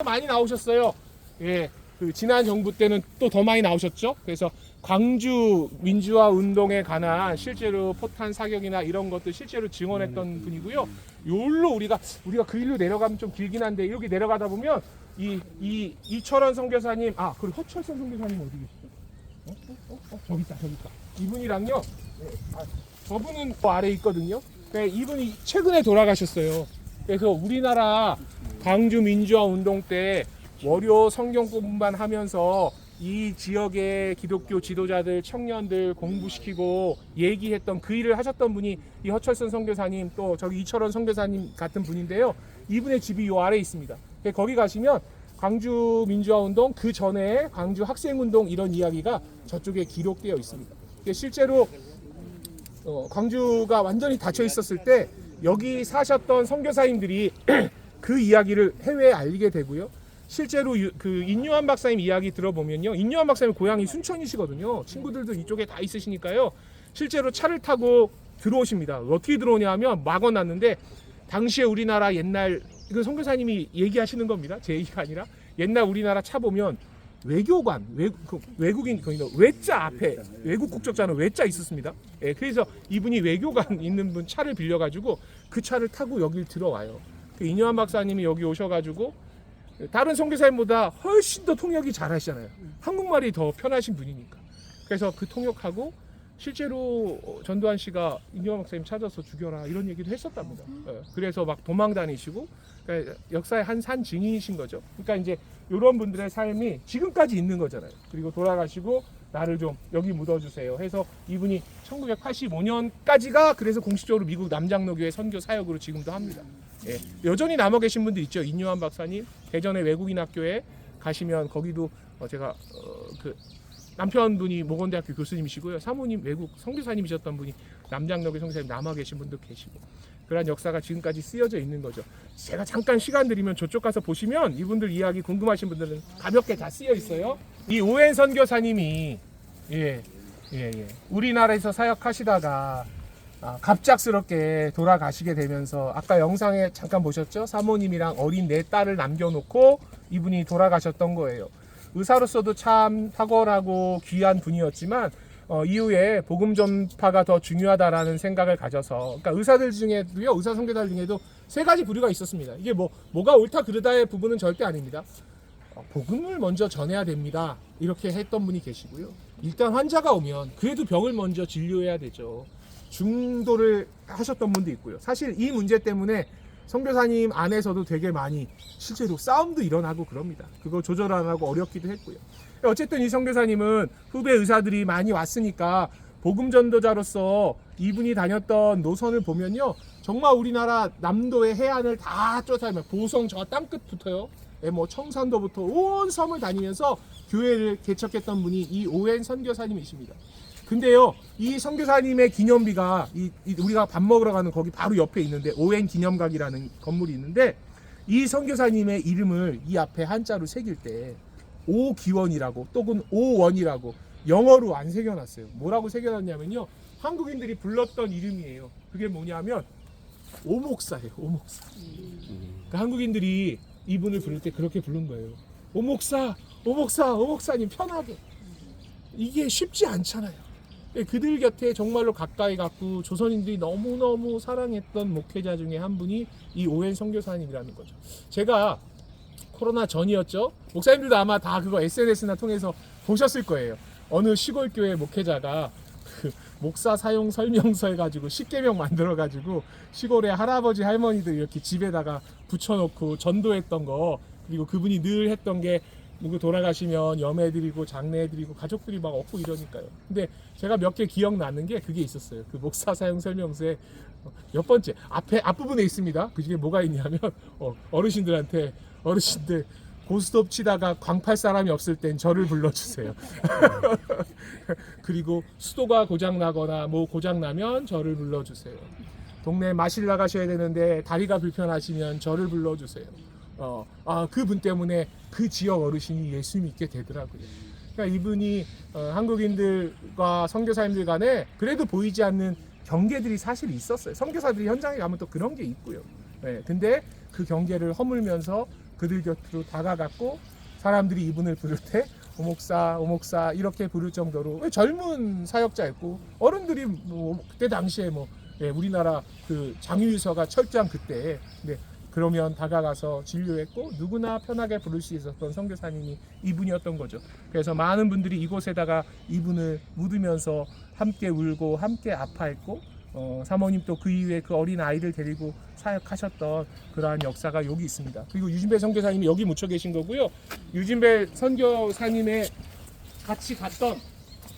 많이 나오셨어요. 예, 그 지난 정부 때는 또 더 많이 나오셨죠. 그래서 광주 민주화 운동에 관한 실제로 포탄 사격이나 이런 것도 실제로 증언했던 분이고요. 요일로 우리가 그 일로 내려가면 좀 길긴 한데 이렇게 내려가다 보면 이 이철원 선교사님, 그리고 허철선 선교사님 어디 계시죠? 저기 있다. 이분이랑요. 저분은 그 아래 있거든요. 네, 이분이 최근에 돌아가셨어요. 그래서 우리나라 광주 민주화 운동 때 월요 성경 공부만 하면서 이 지역의 기독교 지도자들, 청년들 공부시키고 얘기했던 그 일을 하셨던 분이 이 허철선 선교사님, 또 저기 이철원 선교사님 같은 분인데요. 이분의 집이 이 아래에 있습니다. 거기 가시면 광주 민주화 운동, 그 전에 광주 학생 운동 이런 이야기가 저쪽에 기록되어 있습니다. 실제로 광주가 완전히 닫혀 있었을 때 여기 사셨던 선교사님들이 그 이야기를 해외에 알리게 되고요. 실제로 그 인요한 박사님 이야기 들어보면요, 인요한 박사님 고향이 순천이시거든요. 친구들도 이쪽에 다 있으시니까요. 실제로 차를 타고 들어오십니다. 어떻게 들어오냐 하면 막아놨는데, 당시에 우리나라 옛날, 이거 선교사님이 얘기하시는 겁니다. 제 얘기가 아니라. 옛날 우리나라 차 보면 외교관, 외국인, 외자 앞에 외국 국적자는 외자 있었습니다. 예, 그래서 이분이 외교관 있는 분 차를 빌려가지고 그 차를 타고 여길 들어와요. 그 인요한 박사님이 여기 오셔가지고 다른 선교사님보다 훨씬 더 통역이 잘하시잖아요. 한국말이 더 편하신 분이니까. 그래서 그 통역하고 실제로 전두환 씨가 인요한 박사님 찾아서 죽여라 이런 얘기도 했었답니다. 그래서 막 도망 다니시고, 그러니까 역사의 한 산 증인이신 거죠. 그러니까 이제 이런 분들의 삶이 지금까지 있는 거잖아요. 그리고 돌아가시고 나를 좀 여기 묻어주세요 해서 이분이 1985년까지가 그래서 공식적으로 미국 남장로교회 선교 사역으로 지금도 합니다. 예, 여전히 남아 계신 분들 있죠. 인요한 박사님, 대전의 외국인 학교에 가시면 거기도 제가 그 남편분이 모건대학교 교수님이시고요. 사모님 외국 선교사님이셨던 분이 남장로교회 선교사님 남아 계신 분도 계시고, 그런 역사가 지금까지 쓰여져 있는 거죠. 제가 잠깐 시간 드리면 저쪽 가서 보시면 이분들 이야기 궁금하신 분들은 가볍게 다 쓰여 있어요. 이 오웬 선교사님이 우리나라에서 사역하시다가 갑작스럽게 돌아가시게 되면서 아까 영상에 잠깐 보셨죠? 사모님이랑 어린 네 딸을 남겨놓고 이분이 돌아가셨던 거예요. 의사로서도 참 탁월하고 귀한 분이었지만 이후에 복음 전파가 더 중요하다라는 생각을 가져서, 그러니까 의사들 중에도요, 의사 선교사들 중에도 세 가지 부류가 있었습니다. 이게 뭐가 옳다 그르다의 부분은 절대 아닙니다. 복음을 먼저 전해야 됩니다. 이렇게 했던 분이 계시고요. 일단 환자가 오면 그래도 병을 먼저 진료해야 되죠. 중도를 하셨던 분도 있고요. 사실 이 문제 때문에 선교사님 안에서도 되게 많이 실제로 싸움도 일어나고 그럽니다. 그거 조절 안 하고 어렵기도 했고요. 어쨌든 이 선교사님은 후배 의사들이 많이 왔으니까 복음 전도자로서 이분이 다녔던 노선을 보면요, 정말 우리나라 남도의 해안을 다 쫓아다니며 보성 저 땅끝부터요, 청산도부터 온 섬을 다니면서 교회를 개척했던 분이 이 오웬 선교사님이십니다. 근데요, 이 선교사님의 기념비가 우리가 밥 먹으러 가는 거기 바로 옆에 있는데 오웬 기념각이라는 건물이 있는데, 이 선교사님의 이름을 이 앞에 한자로 새길 때 오기원이라고 또는 오원이라고 영어로 안 새겨놨어요. 뭐라고 새겨놨냐면요, 한국인들이 불렀던 이름이에요. 그게 뭐냐면 오목사예요. 오목사. 그러니까 한국인들이 이분을 부를 때 그렇게 부른 거예요. 오목사, 오목사, 오목사님 편하게. 이게 쉽지 않잖아요. 그들 곁에 정말로 가까이 갔고 조선인들이 너무너무 사랑했던 목회자 중에 한 분이 이 오웬 선교사님이라는 거죠. 제가 코로나 전이었죠. 목사님들도 아마 다 그거 SNS나 통해서 보셨을 거예요. 어느 시골 교회 목회자가 그 목사 사용 설명서 해가지고 10계명 만들어가지고 시골에 할아버지 할머니들 이렇게 집에다가 붙여놓고 전도했던 거, 그리고 그분이 늘 했던 게 누구 돌아가시면 염해드리고 장례해드리고 가족들이 막 없고 이러니까요. 근데 제가 몇 개 기억나는 게 그게 있었어요. 그 목사 사용 설명서에 몇 번째 앞부분에 있습니다. 그 중에 뭐가 있냐면 어르신들 고스톱 치다가 광팔 사람이 없을 땐 저를 불러주세요. 그리고 수도가 고장나거나 뭐 고장나면 저를 불러주세요. 동네 마실 나가셔야 되는데 다리가 불편하시면 저를 불러주세요. 그분 때문에 그 지역 어르신이 예수 믿게 되더라고요. 그러니까 이분이 한국인들과 선교사님들 간에 그래도 보이지 않는 경계들이 사실 있었어요. 선교사들이 현장에 가면 또 그런 게 있고요. 네, 근데 그 경계를 허물면서 그들 곁으로 다가갔고 사람들이 이분을 부를 때 오목사 오목사 이렇게 부를 정도로 젊은 사역자였고 어른들이 뭐 그때 당시에 뭐 우리나라 그 장유유서가 철저한 그때 그러면 다가가서 진료했고 누구나 편하게 부를 수 있었던 선교사님이 이분이었던 거죠. 그래서 많은 분들이 이곳에다가 이분을 묻으면서 함께 울고 함께 아파했고 사모님 또 그 이후에 그 어린 아이를 데리고 사역하셨던 그러한 역사가 여기 있습니다. 그리고 유진배 선교사님이 여기 묻혀 계신 거고요. 유진배 선교사님의 같이 갔던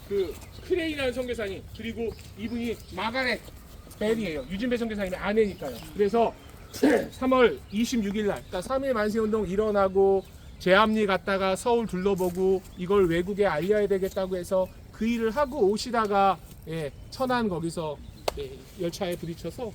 그 크레이라는 선교사님 그리고 이분이 마가렛 벨이에요. 유진배 선교사님의 아내니까요. 그래서 3월 26일 날, 그러니까 3.1 만세운동 일어나고 제암리 갔다가 서울 둘러보고 이걸 외국에 알려야 되겠다고 해서 그 일을 하고 오시다가 천안 거기서 열차에 부딪혀서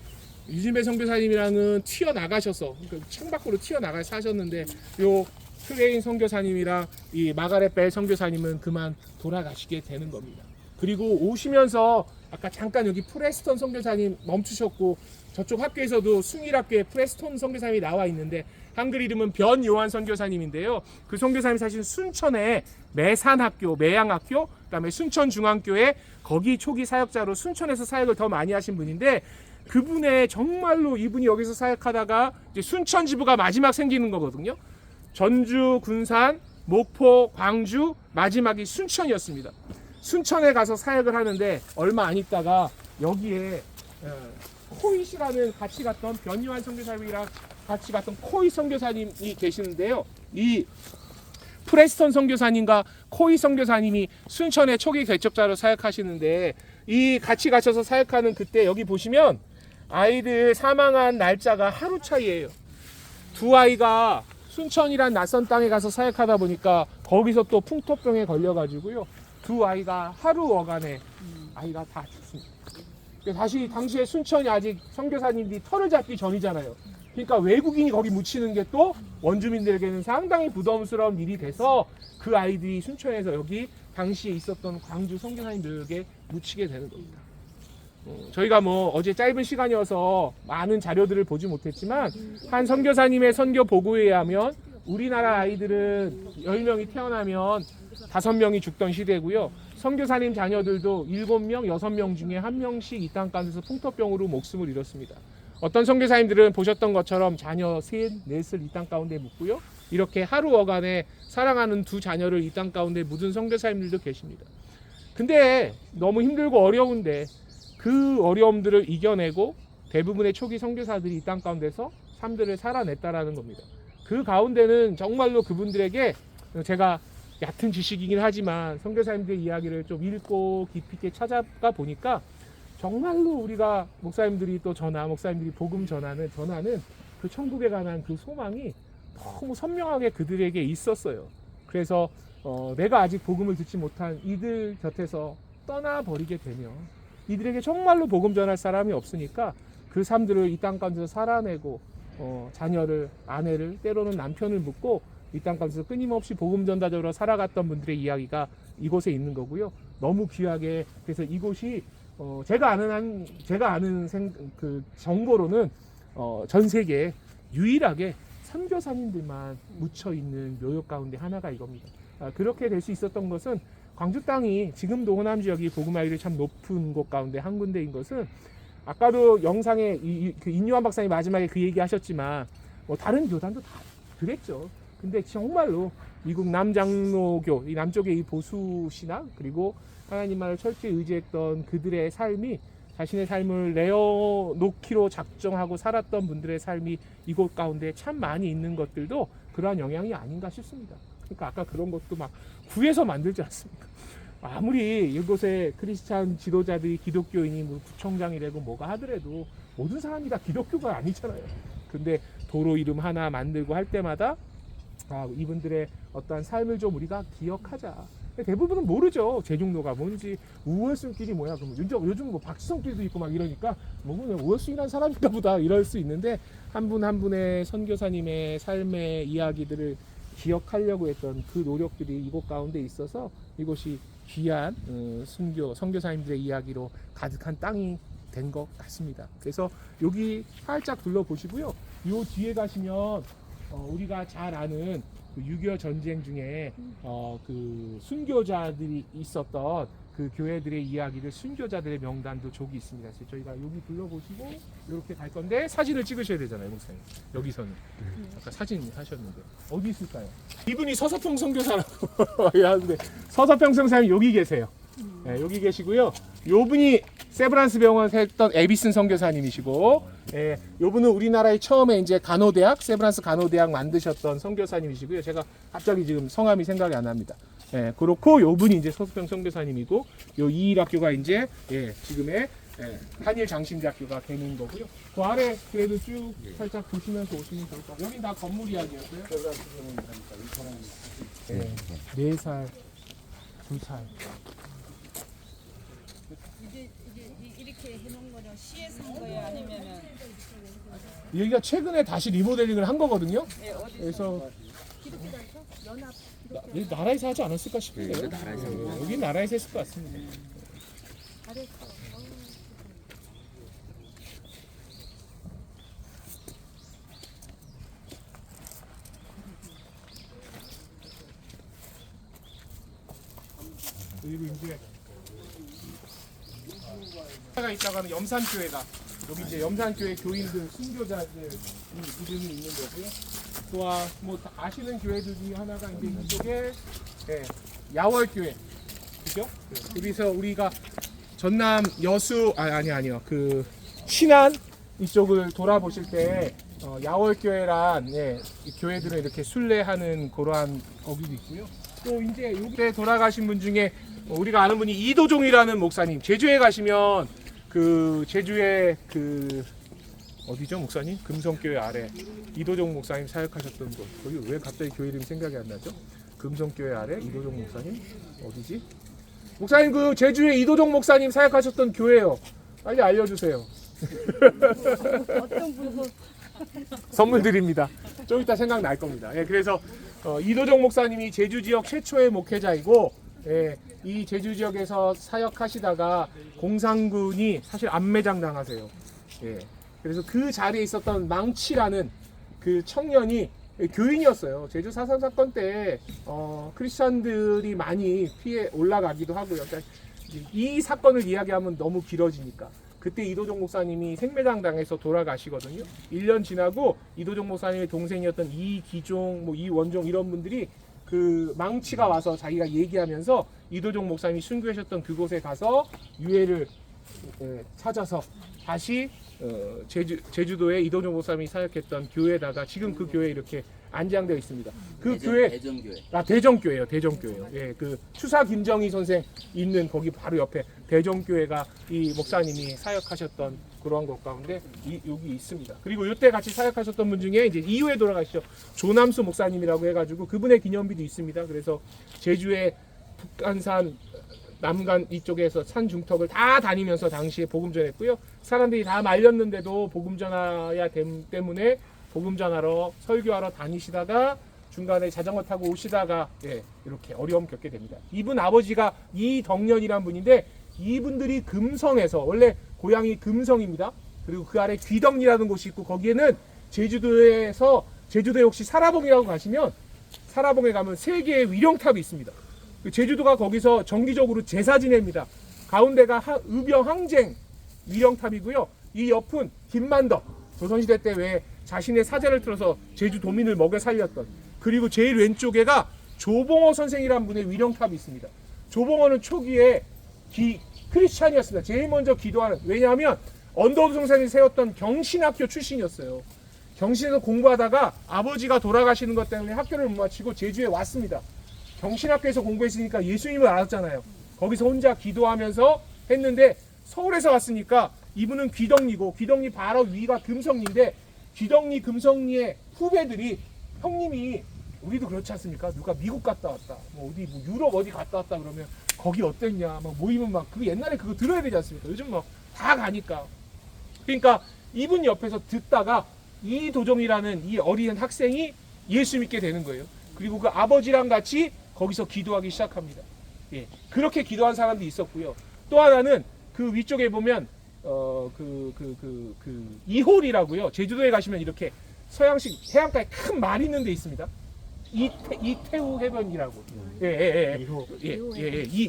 유진배 선교사님이랑은 튀어나가셔서 그러니까 창밖으로 튀어나가서 사셨는데 요 크레인 선교사님이랑 이 마가렛 벨 선교사님은 그만 돌아가시게 되는 겁니다. 그리고 오시면서 아까 잠깐 여기 프레스턴 선교사님 멈추셨고 저쪽 학교에서도 숭일학교에 프레스턴 선교사님이 나와 있는데 한글 이름은 변요한 선교사님인데요. 그 선교사님이 사실 순천에 매산학교, 매양학교, 그다음에 순천중앙교회 거기 초기 사역자로 순천에서 사역을 더 많이 하신 분인데 그분의 정말로 이분이 여기서 사역하다가 이제 순천 지부가 마지막 생기는 거거든요. 전주, 군산, 목포, 광주 마지막이 순천이었습니다. 순천에 가서 사역을 하는데 얼마 안 있다가 여기에 코잇이라는 같이 갔던 변요한 선교사님이랑 같이 갔던 코잇 선교사님이 계시는데요. 이 프레스턴 선교사님과 코잇 선교사님이 순천의 초기 개척자로 사역하시는데 이 같이 가셔서 사역하는 그때 여기 보시면 아이들 사망한 날짜가 하루 차이예요. 두 아이가 순천이란 낯선 땅에 가서 사역하다 보니까 거기서 또 풍토병에 걸려가지고요. 두 아이가 하루 어간에 아이가 다 죽습니다. 다시 당시에 순천이 아직 선교사님들이 털을 잡기 전이잖아요. 그러니까 외국인이 거기 묻히는 게 또 원주민들에게는 상당히 부담스러운 일이 돼서 그 아이들이 순천에서 여기 당시에 있었던 광주 선교사님들에게 묻히게 되는 겁니다. 저희가 뭐 어제 짧은 시간이어서 많은 자료들을 보지 못했지만 한 선교사님의 선교 보고에 의하면 우리나라 아이들은 10명이 태어나면 5명이 죽던 시대고요. 선교사님 자녀들도 7명, 6명 중에 1명씩 이 땅 가운데서 풍토병으로 목숨을 잃었습니다. 어떤 선교사님들은 보셨던 것처럼 자녀 셋, 넷을 이 땅 가운데 묻고요. 이렇게 하루 어간에 사랑하는 두 자녀를 이 땅 가운데 묻은 선교사님들도 계십니다. 근데 너무 힘들고 어려운데 그 어려움들을 이겨내고 대부분의 초기 선교사들이 이 땅 가운데서 삶들을 살아냈다라는 겁니다. 그 가운데는 정말로 그분들에게 제가 얕은 지식이긴 하지만 선교사님들의 이야기를 좀 읽고 깊이 있게 찾아가 보니까 정말로 우리가 목사님들이 또 목사님들이 복음 전하는 그 천국에 관한 그 소망이 너무 선명하게 그들에게 있었어요. 그래서 내가 아직 복음을 듣지 못한 이들 곁에서 떠나버리게 되면 이들에게 정말로 복음 전할 사람이 없으니까 그 삶들을 이 땅 가운데서 살아내고 자녀를, 아내를, 때로는 남편을 묻고 이 땅 가운데서 끊임없이 복음 전달자로 살아갔던 분들의 이야기가 이곳에 있는 거고요. 너무 귀하게 그래서 이곳이 제가 아는 그 정보로는 전 세계에 유일하게 선교사님들만 묻혀 있는 묘역 가운데 하나가 이겁니다. 그렇게 될 수 있었던 것은 광주 땅이 지금도 호남 지역이 복음화율이 참 높은 곳 가운데 한 군데인 것은 아까도 영상에 그 인요한 박사님 마지막에 그 얘기 하셨지만 뭐 다른 교단도 다 그랬죠. 근데 정말로 미국 남장로교, 이 남쪽의 이 보수 신앙 그리고 하나님만을 철저히 의지했던 그들의 삶이 자신의 삶을 내어놓기로 작정하고 살았던 분들의 삶이 이곳 가운데 참 많이 있는 것들도 그러한 영향이 아닌가 싶습니다. 그러니까 아까 그런 것도 막 구해서 만들지 않습니까? 아무리 이곳에 크리스찬 지도자들이 기독교인이 뭐 구청장이라고 뭐가 하더라도 모든 사람이 다 기독교가 아니잖아요. 근데 도로 이름 하나 만들고 할 때마다 이분들의 어떠한 삶을 좀 우리가 기억하자. 대부분은 모르죠. 제중로가 뭔지, 우월순길이 뭐야. 그럼 요즘 뭐 박지성길도 있고 막 이러니까 뭐 우월순이라는 사람인가 보다 이럴 수 있는데 한 분 한 분의 선교사님의 삶의 이야기들을 기억하려고 했던 그 노력들이 이곳 가운데 있어서 이곳이 귀한 선교사님들의 이야기로 가득한 땅이 된 것 같습니다. 그래서 여기 살짝 둘러보시고요. 요 뒤에 가시면 우리가 잘 아는 그 6.25 전쟁 중에 그 순교자들이 있었던 그 교회들의 이야기를 순교자들의 명단도 저기 있습니다. 그래서 저희가 여기 둘러보시고 이렇게 갈 건데 사진을 찍으셔야 되잖아요, 목사님. 여기서는 아까 사진 하셨는데 어디 있을까요? 이분이 서서평 선교사라고 하는데 서서평 선교사님 여기 계세요. 네, 여기 계시고요. 요분이 세브란스 병원에서 했던 에비슨 선교사님이시고, 예, 요분은 우리나라에 처음에 이제 간호대학, 세브란스 간호대학 만드셨던 선교사님이시고요. 제가 갑자기 지금 성함이 생각이 안 납니다. 예, 그렇고 요분이 이제 서서평 선교사님이고, 요 이일학교가 이제 지금의 한일 장신대학교가 되는 거고요. 그 아래 그래도 쭉 살짝 보시면서 오시면 좋을 것 같아요. 여긴 다 건물 이야기였고요. 네, 4살, 2살. 이게 이렇게 해놓은 거죠? 시에서 한 거예요? 아니면은 여기가 최근에 다시 리모델링을 한 거거든요. 네, 어디서? 그래서 기독교단체? 연합 여기 나라에서 하지 않았을까 싶은데요. 네, 나라에서 한 거. 여기 나라에서 했을 것 같습니다. 잘했어. 그리고 이제 가 있다가는 염산교회다. 여기 이제 염산교회 교인들 순교자들 이름이 있는 거고요. 또한 뭐 아시는 교회들 중에 하나가 이제 이쪽에 야월교회, 그죠? 그래서 우리가 전남 여수 아니요 그 신안 이쪽을 돌아보실 때 야월교회란 이 교회들은 이렇게 순례하는 그러한 거기도 있고요. 또 이제 여기에 돌아가신 분 중에 우리가 아는 분이 이도종이라는 목사님, 제주에 가시면 그 제주에 그 어디죠 목사님? 금성교회 아래 이도종 목사님 사역하셨던 곳. 거기 왜 갑자기 교회 이름이 생각이 안 나죠? 금성교회 아래 이도종 목사님 어디지? 목사님 그 제주에 이도종 목사님 사역하셨던 교회요. 빨리 알려주세요. 어떤 분은 선물 드립니다. 좀 이따 생각날 겁니다. 그래서 이도종 목사님이 제주 지역 최초의 목회자이고, 이 제주 지역에서 사역하시다가 공산군이 사실 안매장 당하세요. 그래서 그 자리에 있었던 망치라는 그 청년이 교인이었어요. 제주 4.3 사건 때 크리스천들이 많이 피해 올라가기도 하고요. 그러니까 이 사건을 이야기하면 너무 길어지니까. 그때 이도종 목사님이 생매장 당해서 돌아가시거든요. 1년 지나고 이도종 목사님의 동생이었던 이기종, 뭐 이원종 이런 분들이 그 망치가 와서 자기가 얘기하면서 이도종 목사님이 순교하셨던 그곳에 가서 유해를 찾아서 다시 제주도에 이도종 목사님이 사역했던 교회에다가 지금 그 교회 이렇게 안장되어 있습니다. 그 교회 대전교회. 대전교회요. 대전교회요. 그 추사 김정희 선생 있는 거기 바로 옆에 대전교회가 이 목사님이 사역하셨던 그러한 곳 가운데 여기 있습니다. 그리고 이때 같이 사역하셨던 분 중에 이제 이후에 돌아가시죠. 조남수 목사님이라고 해가지고 그분의 기념비도 있습니다. 그래서 제주의 북한산 남간 이쪽에서 산 중턱을 다 다니면서 당시에 복음 전했고요. 사람들이 다 말렸는데도 복음 전하야 때문에 복음 전하러 설교하러 다니시다가 중간에 자전거 타고 오시다가 이렇게 어려움 겪게 됩니다. 이분 아버지가 이덕년이란 분인데 이분들이 금성에서 원래 고향이 금성입니다. 그리고 그 아래 귀덕리라는 곳이 있고 거기에는 제주도에서 제주도에 혹시 사라봉이라고 가시면 사라봉에 가면 3개의 위령탑이 있습니다. 제주도가 거기서 정기적으로 제사 지냅니다. 가운데가 의병 항쟁 위령탑이고요. 이 옆은 김만덕 조선시대 때 왜 자신의 사제를 틀어서 제주 도민을 먹여 살렸던, 그리고 제일 왼쪽에가 조봉호 선생이라는 분의 위령탑이 있습니다. 조봉호는 초기에 크리스찬이었습니다. 제일 먼저 기도하는, 왜냐하면 언더우드 선생이 세웠던 경신학교 출신이었어요. 경신에서 공부하다가 아버지가 돌아가시는 것 때문에 학교를 못 마치고 제주에 왔습니다. 경신학교에서 공부했으니까 예수님을 알았잖아요. 거기서 혼자 기도하면서 했는데 서울에서 왔으니까 이분은 귀덕리고 귀덕리 바로 위가 금성리인데 귀덕리 금성리의 후배들이 형님이 우리도 그렇지 않습니까? 누가 미국 갔다 왔다, 뭐 어디 뭐 유럽 어디 갔다 왔다 그러면 거기 어땠냐 막 모이면 막 그 옛날에 그거 들어야 되지 않습니까? 요즘 뭐 다 가니까. 그러니까 이분 옆에서 듣다가 이도종이라는 이 어린 학생이 예수 믿게 되는 거예요. 그리고 그 아버지랑 같이 거기서 기도하기 시작합니다. 그렇게 기도한 사람도 있었고요. 또 하나는 그 위쪽에 보면 이홀이라고요. 제주도에 가시면 이렇게 서양식 해안가에 큰 말 있는 데 있습니다. 이태우 해변이라고.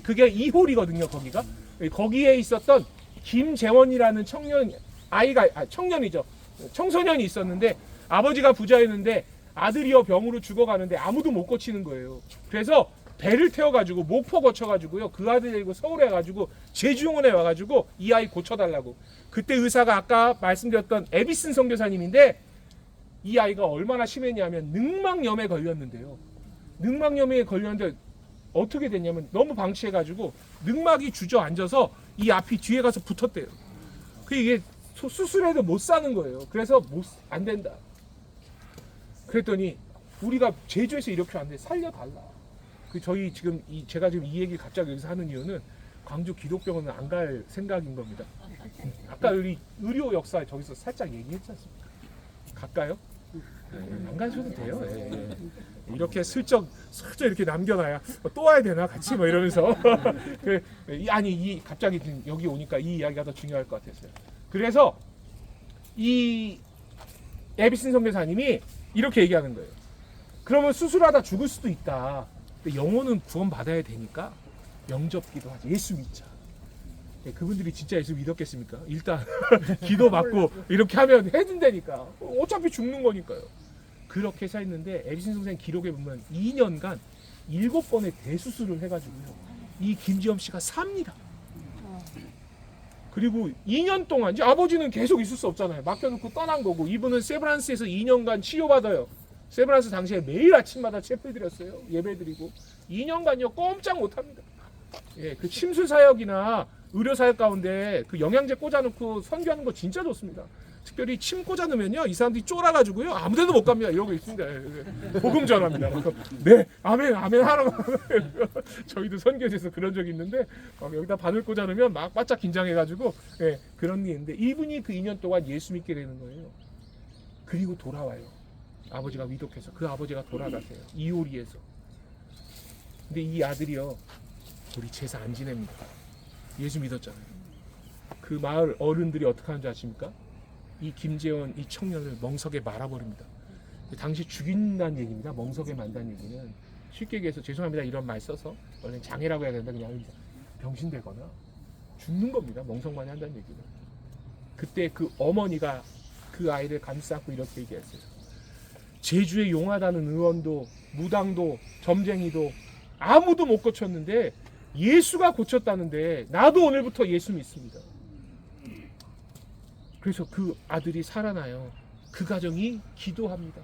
그게 이홀이거든요. 거기가. 거기에 있었던 김재원이라는 청년이죠. 청소년이 있었는데 아버지가 부자였는데 아들이요 병으로 죽어가는데 아무도 못 고치는 거예요. 그래서 배를 태워가지고 목포 거쳐가지고요 그 아들 데리고 서울에 가가지고 제주용원에 와가지고 이 아이 고쳐달라고. 그때 의사가 아까 말씀드렸던 에비슨 선교사님인데 이 아이가 얼마나 심했냐면 늑막염에 걸렸는데요. 늑막염에 걸렸는데 어떻게 됐냐면 너무 방치해가지고 늑막이 주저앉아서 이 앞이 뒤에 가서 붙었대요. 이게 수술해도 못 사는 거예요. 그래서 안 된다. 그랬더니 우리가 제주에서 이렇게 안 돼. 살려달라. 저희 지금 제가 지금 이 얘기 갑자기 여기서 하는 이유는 광주 기독병원은 안 갈 생각인 겁니다. 아까 우리 의료 역사 저기서 살짝 얘기했지 않습니까? 갈까요? 안 가셔도 돼요. 이렇게 슬쩍 이렇게 남겨놔야 또 와야 되나 같이 뭐 이러면서 아니 갑자기 여기 오니까 이 이야기가 더 중요할 것 같았어요. 그래서 이 에비슨 선교사님이 이렇게 얘기하는 거예요. 그러면 수술하다 죽을 수도 있다. 근데 영혼은 구원받아야 되니까 영접기도 하자. 예수 믿자. 그분들이 진짜 예수 믿었겠습니까? 일단 기도 받고 이렇게 하면 해준다니까. 어차피 죽는 거니까요. 그렇게 해서 했는데 에비슨 선생 기록에 보면 2년간 7번의 대수술을 해가지고요. 이 김지엄 씨가 삽니다. 그리고 2년 동안 이제 아버지는 계속 있을 수 없잖아요. 맡겨놓고 떠난 거고 이분은 세브란스에서 2년간 치료받아요. 세브란스 당시에 매일 아침마다 채플 드렸어요. 예배 드리고 2년간요 꼼짝 못합니다. 그 침술 사역이나 의료 사역 가운데 그 영양제 꽂아놓고 선교하는 거 진짜 좋습니다. 특별히 침 꽂아놓으면요 이 사람들이 쫄아가지고요 아무데도 못 갑니다. 이러고 있습니다. 복음 전합니다. 네 아멘 아멘 하라고. 저희도 선교지에서 그런 적이 있는데 여기다 바늘 꽂아놓으면 막 바짝 긴장해가지고 그런 일이 있는데 이분이 그 2년 동안 예수 믿게 되는 거예요. 그리고 돌아와요. 아버지가 위독해서 그 아버지가 돌아가세요. 이호리에서. 근데 이 아들이요 우리 제사 안 지냅니다. 예수 믿었잖아요. 그 마을 어른들이 어떻게 하는지 아십니까? 이 김재원 이 청년을 멍석에 말아버립니다. 당시 죽인다는 얘기입니다. 멍석에 만다는 얘기는 쉽게 얘기해서 죄송합니다 이런 말 써서 원래 장애라고 해야 된다 그냥 병신되거나 죽는 겁니다. 멍석만이 한다는 얘기는. 그때 그 어머니가 그 아이를 감싸고 이렇게 얘기했어요. 제주의 용하다는 의원도 무당도 점쟁이도 아무도 못 고쳤는데 예수가 고쳤다는데 나도 오늘부터 예수 믿습니다. 그래서 그 아들이 살아나요. 그 가정이 기도합니다.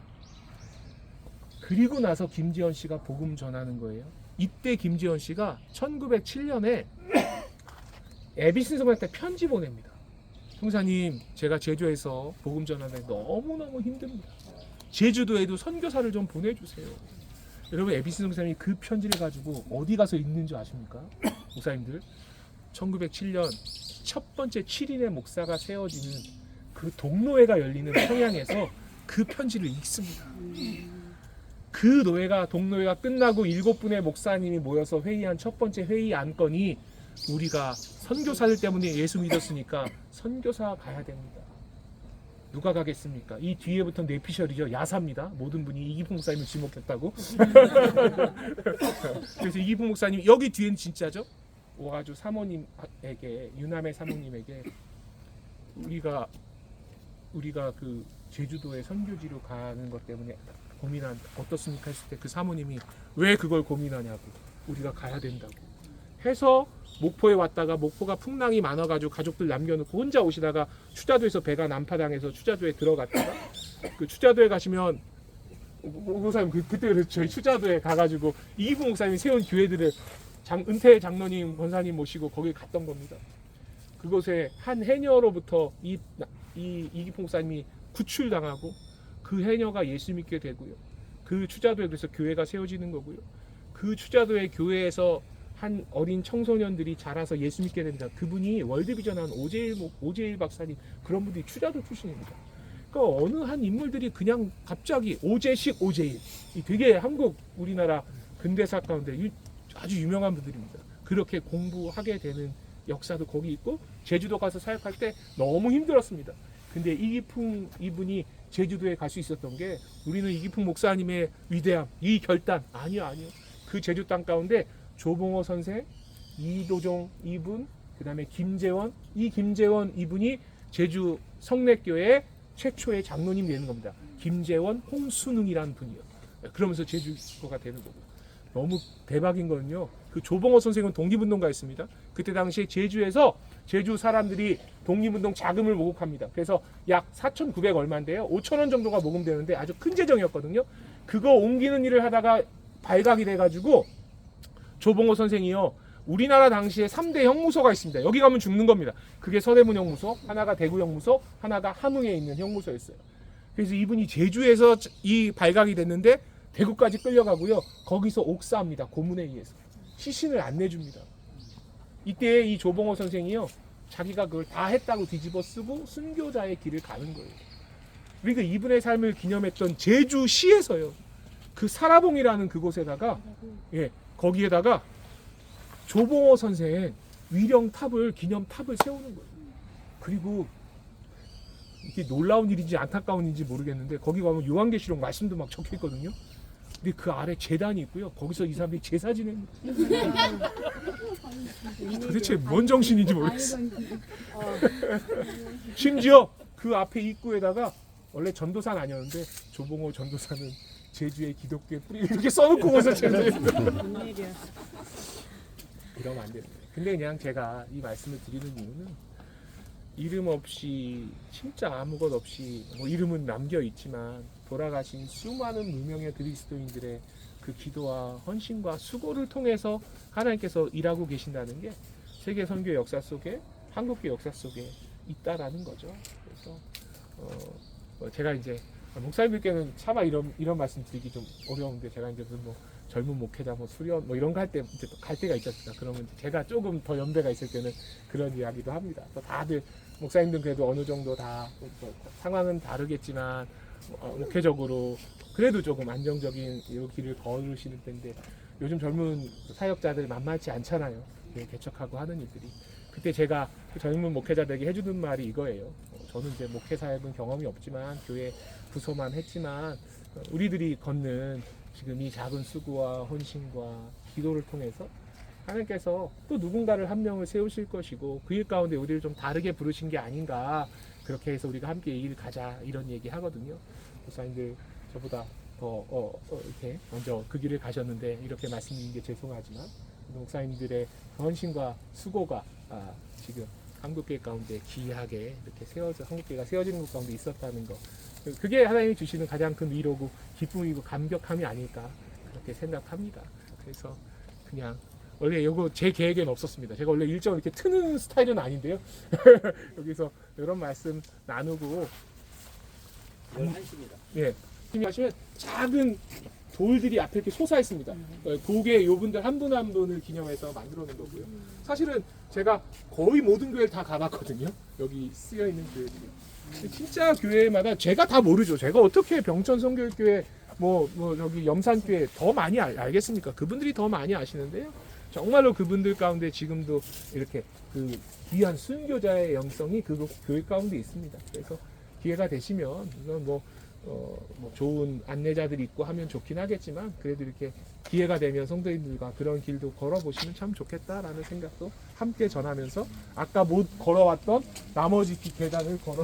그리고 나서 김지연 씨가 복음 전하는 거예요. 이때 김지연 씨가 1907년에 에비슨 선교사한테 편지 보냅니다. 형사님, 제가 제주에서 복음 전하는데 너무너무 힘듭니다. 제주도에도 선교사를 좀 보내주세요. 여러분, 에비슨 선교사님이 그 편지를 가지고 어디 가서 읽는 줄 아십니까? 목사님들, 1907년 첫 번째 7인의 목사가 세워지는 그 동노회가 열리는 평양에서 그 편지를 읽습니다. 그 노회가 동노회가 끝나고 7분의 목사님이 모여서 회의한 첫 번째 회의 안건이 우리가 선교사들 때문에 예수 믿었으니까 선교사 가야 됩니다. 누가 가겠습니까? 이 뒤에부터 뇌피셜이죠. 야사입니다. 모든 분이 이기풍 목사님을 지목했다고. 그래서 이기풍 목사님 여기 뒤엔 진짜죠? 와가지고 사모님에게, 유남의 사모님에게 우리가 그 제주도에 선교지로 가는 것 때문에 고민한 어떻습니까 했을 때 그 사모님이 왜 그걸 고민하냐고, 우리가 가야 된다고 해서 목포에 왔다가 목포가 풍랑이 많아가지고 가족들 남겨놓고 혼자 오시다가 추자도에서 배가 난파당해서 추자도에 들어갔다가 그 추자도에 가시면 목사님 그때 저희 추자도에 가가지고 이기풍 목사님이 세운 교회들을 은퇴 장로님 권사님 모시고 거기 갔던 겁니다. 그곳에 한 해녀로부터 이기풍 목사님이 구출당하고 그 해녀가 예수 믿게 되고요. 그 추자도에 그래서 교회가 세워지는 거고요. 그 추자도의 교회에서 한 어린 청소년들이 자라서 예수 믿게 됩니다. 그분이 월드비전한 오재일 박사님, 그런 분들이 추자도 출신입니다. 그러니까 어느 한 인물들이 그냥 갑자기 오재식 오재일, 되게 한국 우리나라 근대사 가운데 아주 유명한 분들입니다. 그렇게 공부하게 되는 역사도 거기 있고 제주도 가서 사역할 때 너무 힘들었습니다. 근데 이기풍 이분이 제주도에 갈 수 있었던 게 우리는 이기풍 목사님의 위대함, 이 결단 아니요. 그 제주 땅 가운데 조봉호 선생, 이도종 이분, 그다음에 김재원, 이 김재원 이분이 제주 성례교회 최초의 장로님 되는 겁니다. 김재원, 홍순웅이라는 분이요. 그러면서 제주도가 되는 거고. 너무 대박인 거는요. 그 조봉호 선생은 독립운동가였습니다. 그때 당시에 제주에서 제주 사람들이 독립운동 자금을 모금합니다. 그래서 약 4,900 얼마인데요. 5,000원 정도가 모금되는데 아주 큰 재정이었거든요. 그거 옮기는 일을 하다가 발각이 돼가지고 조봉호 선생이요. 우리나라 당시에 3대 형무소가 있습니다. 여기 가면 죽는 겁니다. 그게 서대문 형무소, 하나가 대구 형무소, 하나가 함흥에 있는 형무소였어요. 그래서 이분이 제주에서 이 발각이 됐는데 대구까지 끌려가고요. 거기서 옥사합니다. 고문에 의해서. 시신을 안 내줍니다. 이때 이 조봉호 선생이요. 자기가 그걸 다 했다고 뒤집어 쓰고 순교자의 길을 가는 거예요. 그러니까 이분의 삶을 기념했던 제주시에서요. 그 사라봉이라는 그곳에다가 거기에다가 조봉호 선생 위령탑을 기념탑을 세우는 거예요. 그리고 이게 놀라운 일인지 안타까운 일인지 모르겠는데 거기 가면 요한계시록 말씀도 막 적혀 있거든요. 근데 그 아래 제단이 있고요. 거기서 이 사람들이 제사 지내는 도대체 뭔 정신인지 모르겠어요. 심지어 그 앞에 입구에다가 원래 전도사는 아니었는데 조봉호 전도사는 제주의 기독교의 뿌리 이렇게 써놓고 와서 제주에 이러면 안 됩니다. 근데 그냥 제가 이 말씀을 드리는 이유는 이름 없이 진짜 아무것 없이 뭐 이름은 남겨 있지만 돌아가신 수많은 무명의 그리스도인들의 그 기도와 헌신과 수고를 통해서 하나님께서 일하고 계신다는 게 세계 선교 역사 속에 한국교 역사 속에 있다라는 거죠. 그래서 제가 이제 목사님들께는 차마 이런 말씀 드리기 좀 어려운데 제가 이제 무슨 뭐 젊은 목회자 뭐 수련 뭐 이런 거 할 때 이제 또 갈 때가 있지 않습니까? 그러면 제가 조금 더 연배가 있을 때는 그런 이야기도 합니다. 또 다들 목사님들 그래도 어느 정도 다 상황은 다르겠지만 목회적으로 그래도 조금 안정적인 이 길을 걸으시는 때인데 요즘 젊은 사역자들 만만치 않잖아요. 개척하고 하는 일들이. 그때 제가 젊은 목회자들에게 해주는 말이 이거예요. 저는 이제 목회 사역은 경험이 없지만 교회 부서만 했지만 우리들이 걷는 지금 이 작은 수고와 헌신과 기도를 통해서 하나님께서 또 누군가를 한 명을 세우실 것이고 그 일 가운데 우리를 좀 다르게 부르신 게 아닌가 그렇게 해서 우리가 함께 이 일 가자 이런 얘기 하거든요. 목사님들 저보다 더 이렇게 먼저 그 길을 가셨는데 이렇게 말씀드린 게 죄송하지만 목사님들의 헌신과 수고가 지금 한국교회 가운데 귀하게 이렇게 세워져 한국교회가 세워지는 것 가운데 있었다는 거 그게 하나님이 주시는 가장 큰 위로고 기쁨이고 감격함이 아닐까 그렇게 생각합니다. 그래서 그냥 원래 이거 제 계획에는 없었습니다. 제가 원래 일정을 이렇게 트는 스타일은 아닌데요. 여기서 이런 말씀 나누고 11시입니다. 예. 하시면 작은 돌들이 앞에 이렇게 솟아 있습니다. 독에 요분들 한 분 한 분을 기념해서 만들어 놓은 거고요. 사실은 제가 거의 모든 교회를 다 가봤거든요. 여기 쓰여 있는 교회들이. 진짜 교회마다 제가 다 모르죠. 제가 어떻게 병천 성교교회 뭐 저기 염산교회 더 많이 알겠습니까? 그분들이 더 많이 아시는데요. 정말로 그분들 가운데 지금도 이렇게 그 귀한 순교자의 영성이 그 교회 가운데 있습니다. 그래서 기회가 되시면 이건 뭐 좋은 안내자들이 있고 하면 좋긴 하겠지만 그래도 이렇게 기회가 되면 성도님들과 그런 길도 걸어보시면 참 좋겠다라는 생각도 함께 전하면서 아까 못 걸어왔던 나머지 계단을 걸어